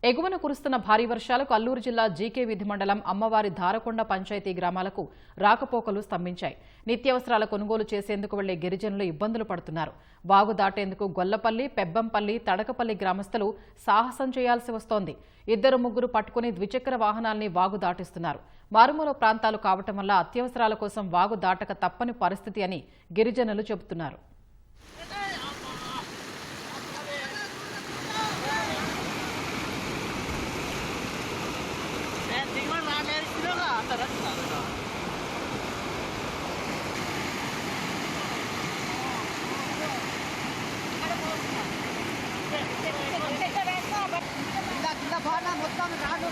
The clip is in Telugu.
ఎగువన కురుస్తున్న భారీ వర్షాలకు అల్లూరు జిల్లా జీకే వీధి మండలం అమ్మవారి ధారకొండ పంచాయతీ గ్రామాలకు రాకపోకలు స్తంభించాయి. నిత్యావసరాల కొనుగోలు చేసేందుకు వెళ్లే గిరిజనులు ఇబ్బందులు పడుతున్నారు. వాగు దాటేందుకు గొల్లపల్లి, పెబ్బంపల్లి, తడకపల్లి గ్రామస్తులు సాహసం చేయాల్సి వస్తోంది. 2-3 పట్టుకుని ద్విచక్ర వాహనాల్ని వాగు దాటిస్తున్నారు. మారుమూల ప్రాంతాలు కావటం వల్ల అత్యవసరాల కోసం వాగు దాటక తప్పని పరిస్థితి అని గిరిజనులు చెబుతున్నారు. మొత్తం రాడు